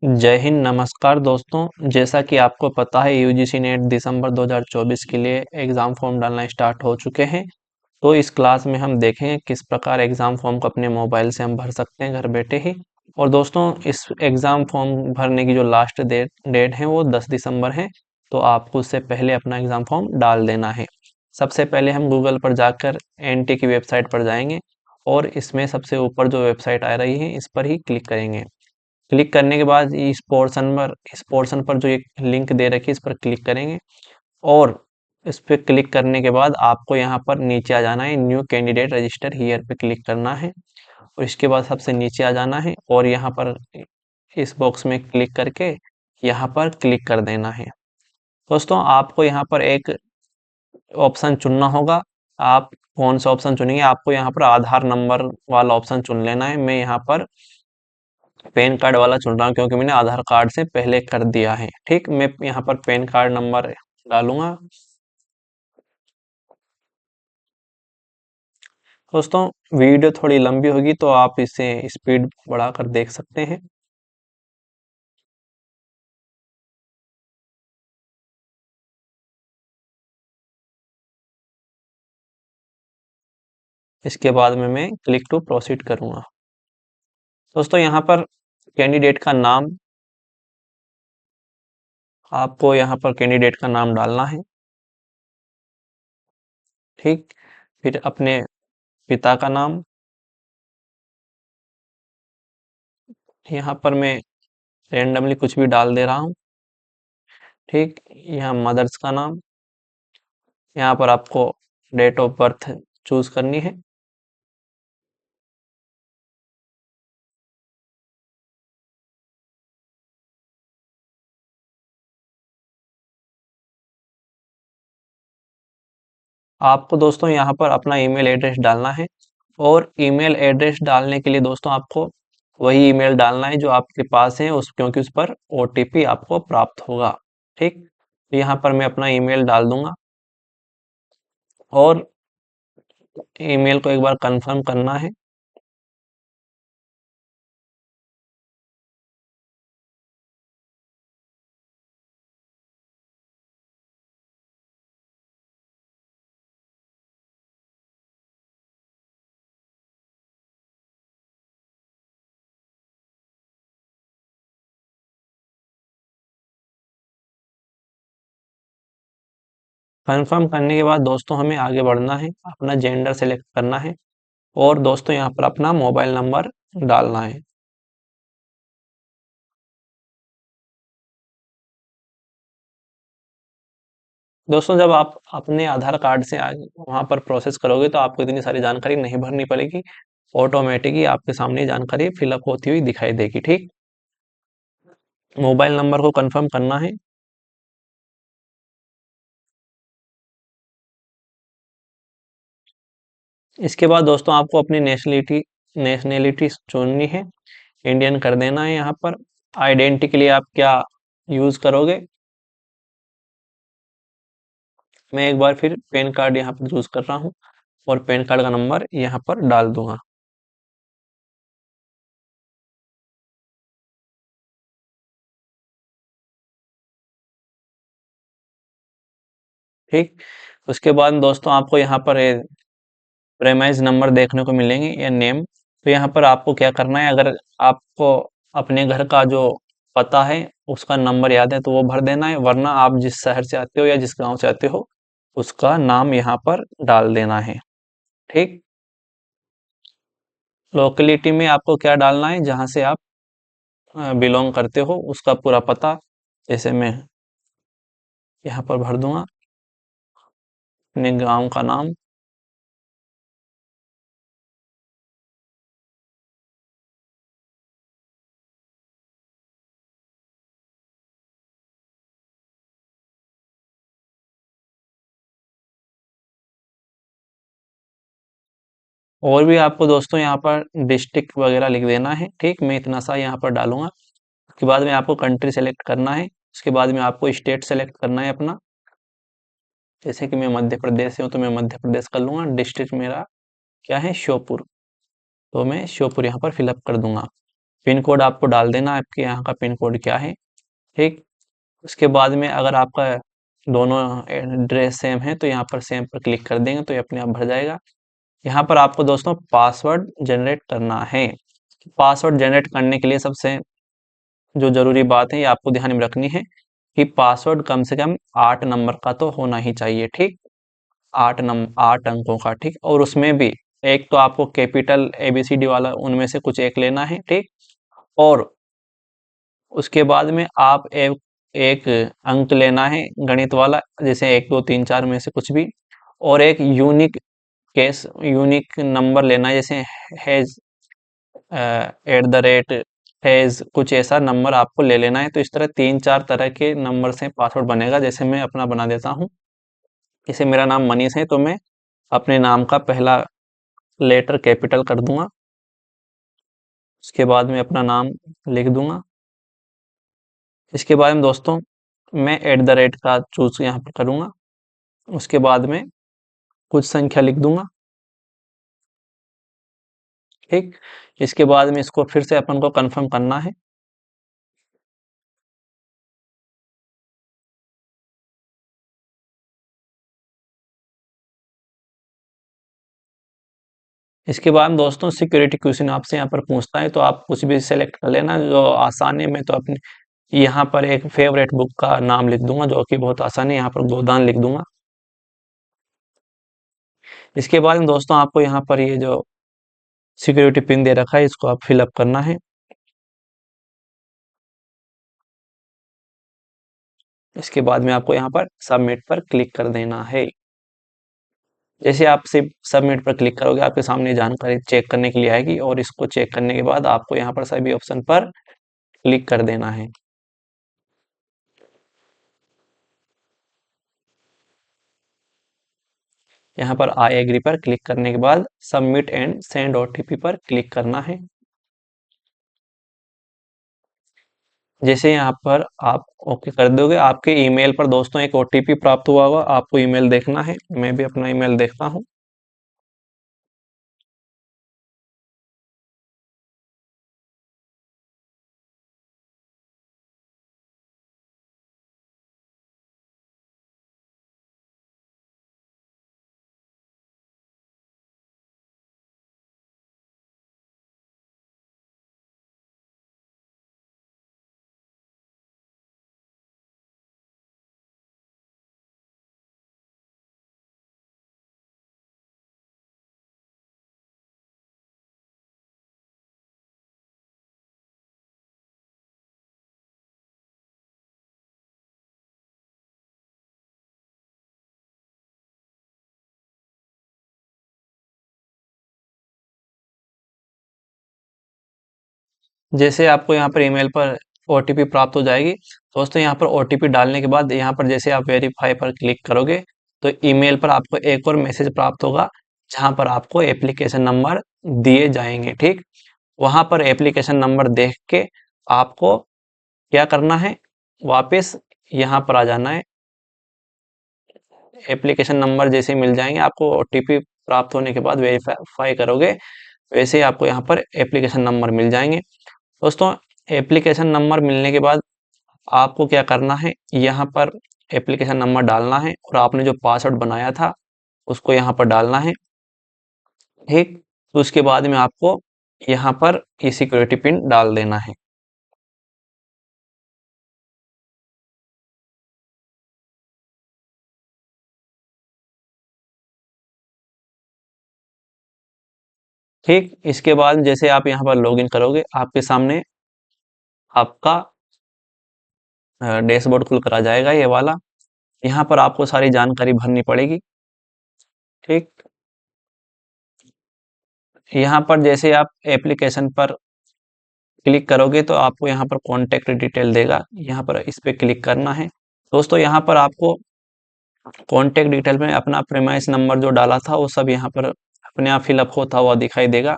जय हिंद, नमस्कार दोस्तों। जैसा कि आपको पता है यूजीसी नेट दिसंबर 2024 के लिए एग्ज़ाम फॉर्म डालना स्टार्ट हो चुके हैं। तो इस क्लास में हम देखेंगे किस प्रकार एग्ज़ाम फॉर्म को अपने मोबाइल से हम भर सकते हैं घर बैठे ही। और दोस्तों, इस एग्ज़ाम फॉर्म भरने की जो लास्ट डेट है वो 10 दिसंबर है। तो आपको उससे पहले अपना एग्ज़ाम फॉर्म डाल देना है। सबसे पहले हम गूगल पर जाकर एनटी की वेबसाइट पर जाएंगे और इसमें सबसे ऊपर जो वेबसाइट आ रही है इस पर ही क्लिक करेंगे। क्लिक करने के बाद इस पोर्शन पर जो एक लिंक दे रखी है इस पर क्लिक करेंगे और इस पे क्लिक करने के बाद आपको यहाँ पर नीचे आ जाना है, न्यू कैंडिडेट रजिस्टर हियर पे क्लिक करना है और इसके बाद सबसे नीचे आ जाना है और यहाँ पर इस बॉक्स में क्लिक करके यहाँ पर क्लिक कर देना है। दोस्तों, आपको यहाँ पर एक ऑप्शन चुनना होगा। आप कौन सा ऑप्शन चुनेंगे? आपको यहाँ पर आधार नंबर वाला ऑप्शन चुन लेना है। मैं यहाँ पर पैन कार्ड वाला चुन रहा हूँ क्योंकि मैंने आधार कार्ड से पहले कर दिया है। ठीक, मैं यहाँ पर पैन कार्ड नंबर डालूंगा। दोस्तों, वीडियो थोड़ी लंबी होगी तो आप इसे स्पीड बढ़ाकर देख सकते हैं। इसके बाद में मैं क्लिक टू प्रोसीड करूंगा। दोस्तों, यहाँ पर कैंडिडेट का नाम, आपको यहाँ पर कैंडिडेट का नाम डालना है। ठीक, फिर अपने पिता का नाम, यहाँ पर मैं रेंडमली कुछ भी डाल दे रहा हूँ। ठीक, यहाँ मदर्स का नाम, यहाँ पर आपको डेट ऑफ बर्थ चूज करनी है। आपको दोस्तों यहाँ पर अपना ईमेल एड्रेस डालना है और ईमेल एड्रेस डालने के लिए दोस्तों आपको वही ईमेल डालना है जो आपके पास है, उस क्योंकि उस पर ओटीपी आपको प्राप्त होगा। ठीक, तो यहाँ पर मैं अपना ईमेल डाल दूंगा और ईमेल को एक बार कंफर्म करना है। कंफर्म करने के बाद दोस्तों हमें आगे बढ़ना है, अपना जेंडर सेलेक्ट करना है और दोस्तों यहाँ पर अपना मोबाइल नंबर डालना है। दोस्तों, जब आप अपने आधार कार्ड से आगे वहाँ पर प्रोसेस करोगे तो आपको इतनी सारी जानकारी नहीं भरनी पड़ेगी। ऑटोमेटिक ही आपके सामने ये जानकारी फिलअप होती हुई दिखाई देगी। ठीक, मोबाइल नंबर को कंफर्म करना है। इसके बाद दोस्तों आपको अपनी नेशनैलिटी चुननी है, इंडियन कर देना है। यहाँ पर आइडेंटिटी के लिए आप क्या यूज़ करोगे? मैं एक बार फिर पैन कार्ड यहाँ पर चूज़ कर रहा हूँ और पैन कार्ड का नंबर यहाँ पर डाल दूंगा। ठीक, उसके बाद दोस्तों आपको यहाँ पर प्रेमाइज नंबर देखने को मिलेंगे या नेम। तो यहाँ पर आपको क्या करना है, अगर आपको अपने घर का जो पता है उसका नंबर याद है तो वो भर देना है, वरना आप जिस शहर से आते हो या जिस गांव से आते हो उसका नाम यहाँ पर डाल देना है। ठीक, लोकेलिटी में आपको क्या डालना है, जहाँ से आप बिलोंग करते हो उसका पूरा पता। जैसे मैं यहाँ पर भर दूंगा अपने गांव का नाम। और भी आपको दोस्तों यहाँ पर डिस्ट्रिक्ट वगैरह लिख देना है। ठीक, मैं इतना सा यहाँ पर डालूंगा। उसके बाद में आपको कंट्री सेलेक्ट करना है। उसके बाद में आपको स्टेट सेलेक्ट करना है अपना। जैसे कि मैं मध्य प्रदेश से हूँ तो मैं मध्य प्रदेश कर लूँगा। डिस्ट्रिक्ट मेरा क्या है, श्योपुर, तो मैं श्योपुर यहाँ पर फिलअप कर दूंगा। पिन कोड आपको डाल देना, आपके यहाँ का पिन कोड क्या है। ठीक, उसके बाद में अगर आपका दोनों एड्रेस सेम है तो यहाँ पर सेम पर क्लिक कर देंगे तो ये अपने आप भर जाएगा। यहाँ पर आपको दोस्तों पासवर्ड जनरेट करना है। पासवर्ड जनरेट करने के लिए सबसे जो ज़रूरी बात है ये आपको ध्यान में रखनी है कि पासवर्ड कम से कम 8 नंबर का तो होना ही चाहिए। ठीक, 8 अंकों का। ठीक, और उसमें भी एक तो आपको कैपिटल ABCD वाला उनमें से कुछ एक लेना है। ठीक, और उसके बाद में आप एक अंक लेना है गणित वाला, जैसे 1 2 3 4 में से कुछ भी, और एक यूनिक नंबर लेना है, जैसे has at the rate has, कुछ ऐसा नंबर आपको ले लेना है। तो इस तरह 3 4 तरह के नंबर से पासवर्ड बनेगा। जैसे मैं अपना बना देता हूँ, जैसे मेरा नाम मनीष है तो मैं अपने नाम का पहला लेटर कैपिटल कर दूंगा, उसके बाद में अपना नाम लिख दूंगा। इसके बाद में दोस्तों मैं एट द रेट का चूज यहाँ पर करूँगा, उसके बाद में कुछ संख्या लिख दूंगा। ठीक, इसके बाद में इसको फिर से अपन को कंफर्म करना है। इसके बाद दोस्तों सिक्योरिटी क्वेश्चन आपसे यहाँ पर पूछता है, तो आप कुछ भी सेलेक्ट कर लेना जो आसान है। मैं तो अपने यहाँ पर एक फेवरेट बुक का नाम लिख दूंगा जो कि बहुत आसान है, यहाँ पर गोदान लिख दूंगा। इसके बाद में दोस्तों आपको यहाँ पर ये जो सिक्योरिटी पिन दे रखा है इसको आप फिलअप करना है। इसके बाद में आपको यहाँ पर सबमिट पर क्लिक कर देना है। जैसे आप सिर्फ सबमिट पर क्लिक करोगे आपके सामने जानकारी चेक करने के लिए आएगी, और इसको चेक करने के बाद आपको यहाँ पर सभी ऑप्शन पर क्लिक कर देना है। यहाँ पर आई एग्री पर क्लिक करने के बाद सबमिट एंड सेंड OTP पर क्लिक करना है। जैसे यहाँ पर आप ओके कर दोगे आपके ईमेल पर दोस्तों एक OTP प्राप्त हुआ होगा, आपको ईमेल देखना है। मैं भी अपना ईमेल देखता हूँ। जैसे आपको यहाँ पर ईमेल पर OTP प्राप्त हो जाएगी दोस्तों, यहाँ पर OTP डालने के बाद यहाँ पर जैसे आप वेरीफाई पर क्लिक करोगे तो ईमेल पर आपको एक और मैसेज प्राप्त होगा जहाँ पर आपको एप्लीकेशन नंबर दिए जाएंगे। ठीक, वहाँ पर एप्लीकेशन नंबर देख के आपको क्या करना है, वापस यहाँ पर आ जाना है। एप्लीकेशन नंबर जैसे मिल जाएंगे आपको, OTP प्राप्त होने के बाद वेरीफाई करोगे वैसे ही आपको यहाँ पर एप्लीकेशन नंबर मिल जाएंगे। दोस्तों एप्लीकेशन नंबर मिलने के बाद आपको क्या करना है, यहाँ पर एप्लीकेशन नंबर डालना है और आपने जो पासवर्ड बनाया था उसको यहाँ पर डालना है। ठीक, तो उसके बाद में आपको यहाँ पर ये सिक्योरिटी पिन डाल देना है। ठीक, इसके बाद जैसे आप यहाँ पर लॉगिन करोगे आपके सामने आपका डैशबोर्ड खुल कर आ जाएगा ये वाला। यहाँ पर आपको सारी जानकारी भरनी पड़ेगी। ठीक, यहाँ पर जैसे आप एप्लीकेशन पर क्लिक करोगे तो आपको यहाँ पर कॉन्टेक्ट डिटेल देगा, यहाँ पर इस पे क्लिक करना है। दोस्तों यहाँ पर आपको कॉन्टेक्ट डिटेल में अपना प्रीमाइस नंबर जो डाला था वो सब यहाँ पर अपने आप फिलअप होता हुआ दिखाई देगा।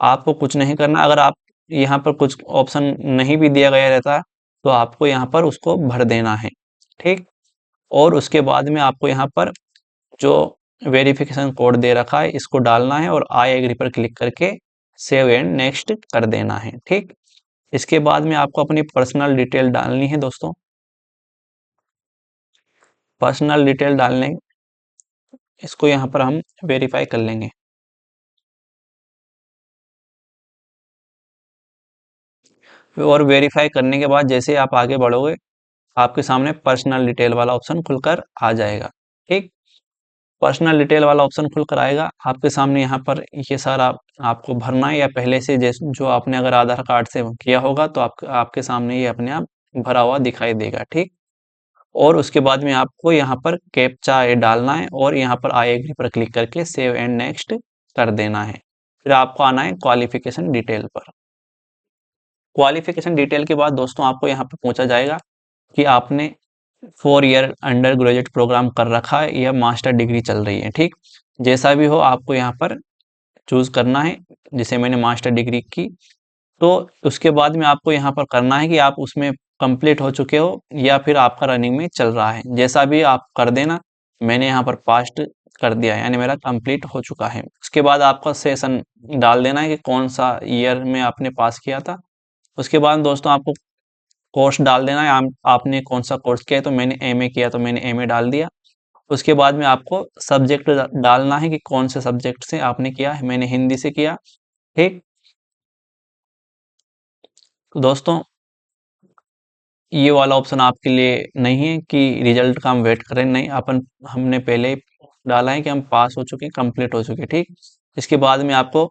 आपको कुछ नहीं करना, अगर आप यहाँ पर कुछ ऑप्शन नहीं भी दिया गया रहता तो आपको यहाँ पर उसको भर देना है। ठीक, और उसके बाद में आपको यहाँ पर जो वेरिफिकेशन कोड दे रखा है इसको डालना है और आई एग्री पर क्लिक करके सेव एंड नेक्स्ट कर देना है। ठीक, इसके बाद में आपको अपनी पर्सनल डिटेल डालनी है दोस्तों। पर्सनल डिटेल डालने, इसको यहाँ पर हम वेरीफाई कर लेंगे। और वेरीफाई करने के बाद जैसे आप आगे बढ़ोगे, आपके सामने पर्सनल डिटेल वाला ऑप्शन खुलकर आ जाएगा। ठीक, पर्सनल डिटेल वाला ऑप्शन खुलकर आएगा आपके सामने। यहाँ पर ये सारा आपको भरना है, या पहले से जैसे जो आपने अगर आधार कार्ड से किया होगा तो आपके सामने ये अपने आप भरा हुआ दिखाई देगा। ठीक, और उसके बाद में आपको यहाँ पर कैप्चा डालना है और यहाँ पर आई एग्री पर क्लिक करके सेव एंड नेक्स्ट कर देना है। फिर आपको आना है क्वालिफिकेशन डिटेल पर। क्वालिफिकेशन डिटेल के बाद दोस्तों आपको यहाँ पर पूछा जाएगा कि आपने 4 ईयर अंडर ग्रेजुएट प्रोग्राम कर रखा है या मास्टर डिग्री चल रही है। ठीक, जैसा भी हो आपको यहाँ पर चूज करना है। जैसे मैंने मास्टर डिग्री की, तो उसके बाद में आपको यहाँ पर करना है कि आप उसमें कंप्लीट हो चुके हो या फिर आपका रनिंग में चल रहा है, जैसा भी आप कर देना। मैंने यहाँ पर पास्ट कर दिया, यानी मेरा कंप्लीट हो चुका है। उसके बाद आपका सेशन डाल देना है कि कौन सा ईयर में आपने पास किया था। उसके बाद दोस्तों आपको कोर्स डाल देना है, आपने कौन सा कोर्स किया है। तो मैंने एमए किया तो मैंने एमए डाल दिया। उसके बाद में आपको सब्जेक्ट डालना है कि कौन से सब्जेक्ट से आपने किया है। मैंने हिंदी से किया। ठीक, तो दोस्तों ये वाला ऑप्शन आपके लिए नहीं है कि रिजल्ट का हम वेट करें, नहीं, हमने पहले ही डाला है कि हम पास हो चुके, कंप्लीट हो चुके। ठीक, इसके बाद में आपको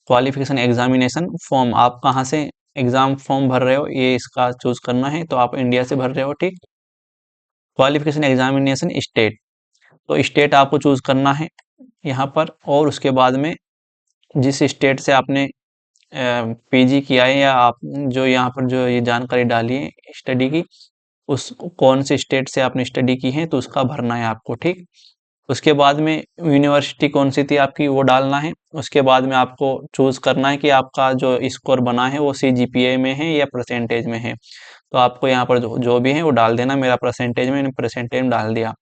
क्वालिफिकेशन एग्जामिनेशन फॉर्म, आप कहाँ से एग्जाम फॉर्म भर रहे हो ये इसका चूज करना है। तो आप इंडिया से भर रहे हो। ठीक, क्वालिफिकेशन एग्जामिनेशन स्टेट, तो स्टेट आपको चूज करना है यहाँ पर। और उसके बाद में जिस स्टेट से आपने पीजी किया है, या आप जो यहाँ पर जो ये जानकारी डाली है स्टडी की, उस कौन से स्टेट से आपने स्टडी की है तो उसका भरना है आपको। ठीक, उसके बाद में यूनिवर्सिटी कौन सी थी आपकी वो डालना है। उसके बाद में आपको चूज करना है कि आपका जो स्कोर बना है वो सीजीपीए में है या परसेंटेज में है। तो आपको यहाँ पर जो भी है वो डाल देना। मेरा परसेंटेज में, परसेंटेज में डाल दिया।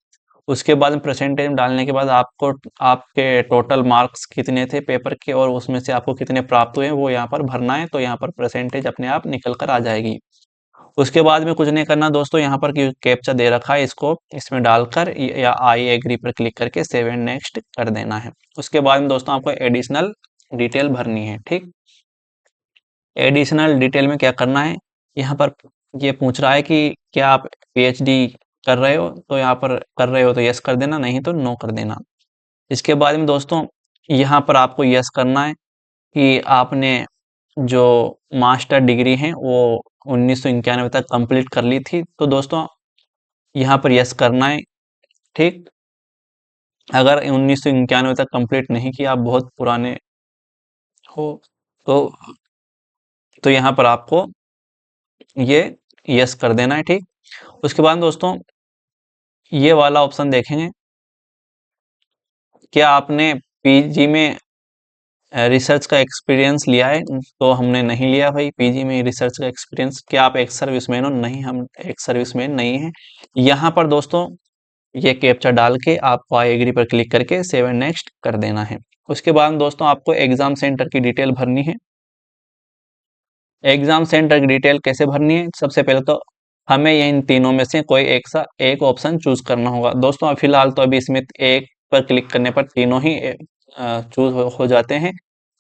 उसके बाद में परसेंटेज में डालने के बाद आपको आपके टोटल मार्क्स कितने थे पेपर के और उसमें से आपको कितने प्राप्त हुए वो यहाँ पर भरना है। तो यहाँ पर परसेंटेज अपने आप निकल कर आ जाएगी। उसके बाद में कुछ नहीं करना दोस्तों, यहाँ पर कैप्चा दे रखा है, इसको इसमें डालकर या आई एग्री पर क्लिक करके सेव एंड नेक्स्ट कर देना है। उसके बाद में दोस्तों आपको एडिशनल डिटेल भरनी है। ठीक, एडिशनल डिटेल में क्या करना है, यहाँ पर ये पूछ रहा है कि क्या आप पीएचडी कर रहे हो। तो यहाँ पर कर रहे हो तो यस कर देना, नहीं तो नो कर देना। इसके बाद में दोस्तों यहाँ पर आपको यस करना है कि आपने जो मास्टर डिग्री है वो 1991 तक कंप्लीट कर ली थी। तो दोस्तों यहाँ पर यस करना है। ठीक, अगर 1991 तक कंप्लीट नहीं किया, आप बहुत पुराने हो, तो यहाँ पर आपको ये यस कर देना है। ठीक, उसके बाद दोस्तों ये वाला ऑप्शन देखेंगे, क्या आपने पीजी में रिसर्च का एक्सपीरियंस लिया है। तो हमने नहीं लिया भाई पीजी में रिसर्च का एक्सपीरियंस। क्या आप एक्स सर्विसमैन हो, नहीं, हम एक्स सर्विसमैन नहीं है। यहाँ पर दोस्तों ये कैप्चा डाल के आपको आई एग्री पर क्लिक करके सेव एंड नेक्स्ट कर देना है। उसके बाद दोस्तों आपको एग्जाम सेंटर की डिटेल भरनी है। एग्जाम सेंटर की डिटेल कैसे भरनी है, सबसे पहले तो हमें ये इन तीनों में से कोई एक ऑप्शन चूज करना होगा दोस्तों। फिलहाल तो अभी इसमें एक पर क्लिक करने पर तीनों ही चूज हो जाते हैं।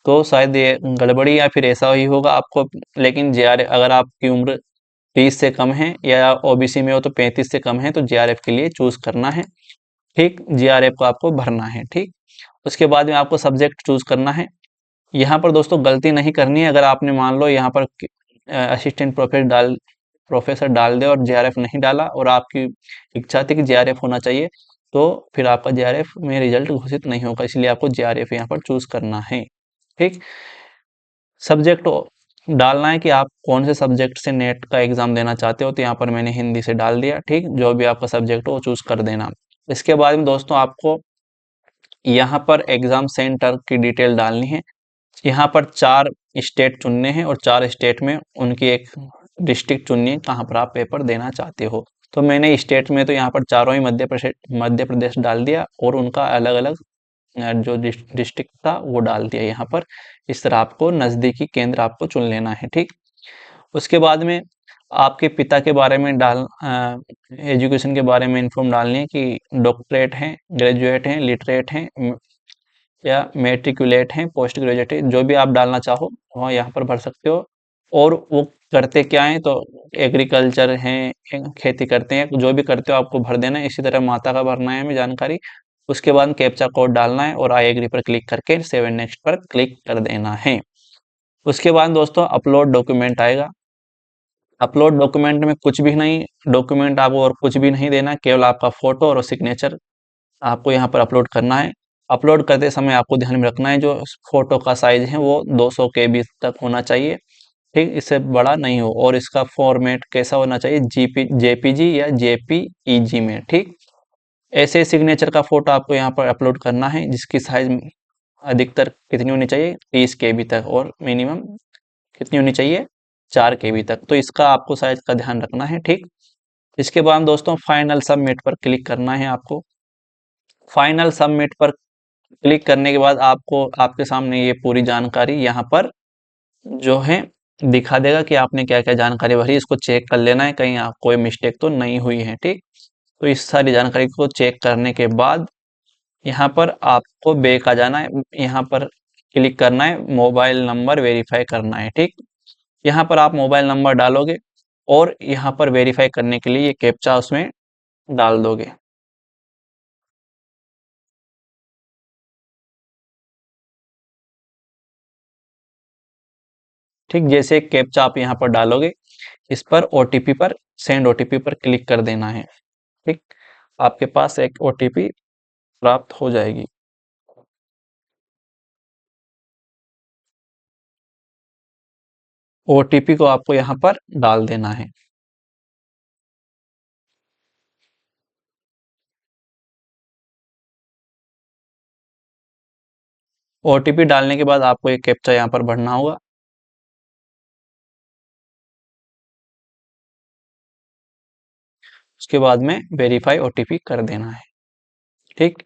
तो शायद ये गड़बड़ी या फिर ऐसा ही होगा आपको। लेकिन जेआरएफ, अगर आपकी उम्र 30 से कम है या ओबीसी में हो तो 35 से कम है तो जेआरएफ के लिए चूज करना है। ठीक, जेआरएफ को आपको भरना है। ठीक, उसके बाद में आपको सब्जेक्ट चूज करना है। यहाँ पर दोस्तों गलती नहीं करनी है। अगर आपने मान लो यहाँ पर असिस्टेंट प्रोफेसर डाल दे और जेआरएफ नहीं डाला और आपकी इच्छा थी कि जेआरएफ होना चाहिए, तो फिर आपका जेआरएफ में रिजल्ट घोषित नहीं होगा। इसलिए आपको जेआरएफ यहाँ पर चूज करना है। ठीक, सब्जेक्ट डालना है कि आप कौन से सब्जेक्ट से नेट का एग्जाम देना चाहते हो। तो यहाँ पर मैंने हिंदी से डाल दिया। ठीक, जो भी आपका सब्जेक्ट हो वो चूज कर देना। इसके बाद में दोस्तों आपको यहाँ पर एग्जाम सेंटर की डिटेल डालनी है। यहाँ पर 4 स्टेट चुनने हैं और 4 स्टेट में उनकी एक डिस्ट्रिक्ट चुननी है कहाँ पर आप पेपर देना चाहते हो। तो मैंने स्टेट में तो यहाँ पर चारों ही मध्य प्रदेश डाल दिया और उनका अलग अलग जो डिस्ट्रिक्ट था वो डाल दिया यहाँ पर। इस तरह आपको नज़दीकी केंद्र आपको चुन लेना है। ठीक, उसके बाद में आपके पिता के बारे में एजुकेशन के बारे में इन्फॉर्म डालनी है कि डॉक्टरेट हैं, ग्रेजुएट हैं, लिटरेट हैं, या मैट्रिकुलेट हैं, पोस्ट ग्रेजुएट हैं, जो भी आप डालना चाहो वहाँ यहाँ पर भर सकते हो। और वो करते क्या हैं, तो एग्रीकल्चर हैं, खेती करते हैं, जो भी करते हो आपको भर देना है। इसी तरह माता का भरना है हमें जानकारी। उसके बाद कैप्चा कोड डालना है और आई एग्री पर क्लिक करके सेव एंड नेक्स्ट पर क्लिक कर देना है। उसके बाद दोस्तों अपलोड डॉक्यूमेंट आएगा। अपलोड डॉक्यूमेंट में कुछ भी नहीं, डॉक्यूमेंट आपको और कुछ भी नहीं देना, केवल आपका फोटो और सिग्नेचर आपको यहाँ पर अपलोड करना है। अपलोड करते समय आपको ध्यान में रखना है जो फोटो का साइज है वो 200 KB तक होना चाहिए, ठीक, इससे बड़ा नहीं हो। और इसका फॉर्मेट कैसा होना चाहिए, जेपीजी या जेपीईजी में, ठीक। ऐसे सिग्नेचर का फोटो आपको यहाँ पर अपलोड करना है जिसकी साइज अधिकतर कितनी होनी चाहिए, 30 KB तक, और मिनिमम कितनी होनी चाहिए, 4 KB तक। तो इसका आपको साइज का ध्यान रखना है, ठीक। इसके बाद दोस्तों फाइनल सबमिट पर क्लिक करना है आपको। फाइनल सबमिट पर क्लिक करने के बाद आपको आपके सामने ये पूरी जानकारी यहाँ पर जो है दिखा देगा कि आपने क्या क्या जानकारी भरी। इसको चेक कर लेना है कहीं कोई मिस्टेक तो नहीं हुई है, ठीक। तो इस सारी जानकारी को चेक करने के बाद यहाँ पर आपको बैक आ जाना है, यहाँ पर क्लिक करना है, मोबाइल नंबर वेरीफाई करना है, ठीक। यहाँ पर आप मोबाइल नंबर डालोगे और यहाँ पर वेरीफाई करने के लिए ये कैप्चा उसमें डाल दोगे। ठीक, जैसे कैप्चा आप यहाँ पर डालोगे, इस पर ओटीपी पर सेंड ओटीपी पर क्लिक कर देना है, ठीक। आपके पास एक ओटीपी प्राप्त हो जाएगी। ओटीपी को आपको यहाँ पर डाल देना है। ओटीपी डालने के बाद आपको एक कैप्चा यहाँ पर भरना होगा। उसके बाद में वेरीफाई ओटीपी कर देना है, ठीक।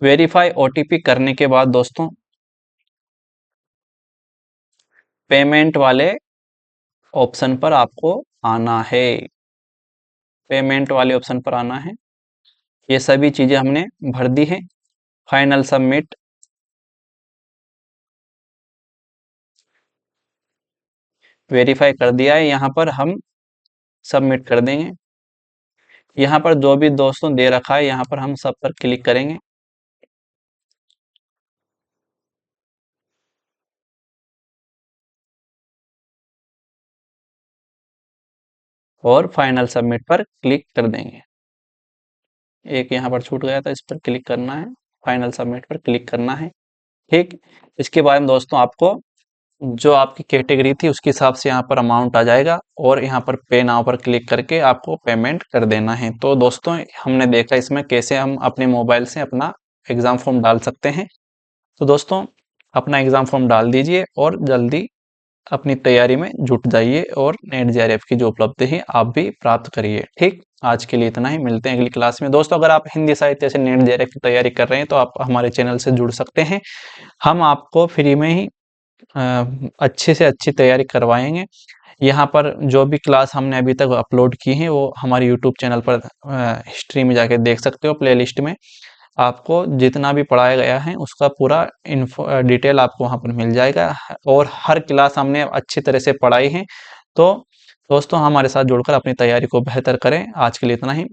वेरीफाई ओटीपी करने के बाद दोस्तों पेमेंट वाले ऑप्शन पर आपको आना है। पेमेंट वाले ऑप्शन पर आना है। ये सभी चीजें हमने भर दी है। फाइनल सबमिट, वेरीफाई कर दिया है, यहाँ पर हम सबमिट कर देंगे। यहाँ पर जो भी दोस्तों दे रखा है यहाँ पर हम सब पर क्लिक करेंगे और फाइनल सबमिट पर क्लिक कर देंगे। एक यहाँ पर छूट गया था, इस पर क्लिक करना है, फाइनल सबमिट पर क्लिक करना है, ठीक। इसके बाद में दोस्तों आपको जो आपकी कैटेगरी थी उसके हिसाब से यहाँ पर अमाउंट आ जाएगा और यहाँ पर पे नाउ पर क्लिक करके आपको पेमेंट कर देना है। तो दोस्तों हमने देखा इसमें कैसे हम अपने मोबाइल से अपना एग्ज़ाम फॉर्म डाल सकते हैं। तो दोस्तों अपना एग्ज़ाम फॉर्म डाल दीजिए और जल्दी अपनी तैयारी में जुट जाइए और नेट जेआरएफ की जो उपलब्धि है आप भी प्राप्त करिए, ठीक। आज के लिए इतना ही, मिलते हैं अगली क्लास में। दोस्तों अगर आप हिंदी साहित्य से नेट जेआरएफ की तैयारी कर रहे हैं तो आप हमारे चैनल से जुड़ सकते हैं। हम आपको फ्री में ही अच्छे से अच्छी तैयारी करवाएंगे। यहाँ पर जो भी क्लास हमने अभी तक अपलोड की है वो हमारे यूट्यूब चैनल पर हिस्ट्री में जाके देख सकते हो, प्लेलिस्ट में आपको जितना भी पढ़ाया गया है उसका पूरा डिटेल आपको वहाँ पर मिल जाएगा और हर क्लास हमने अच्छी तरह से पढ़ाई है। तो दोस्तों हमारे साथ जुड़कर अपनी तैयारी को बेहतर करें। आज के लिए इतना ही।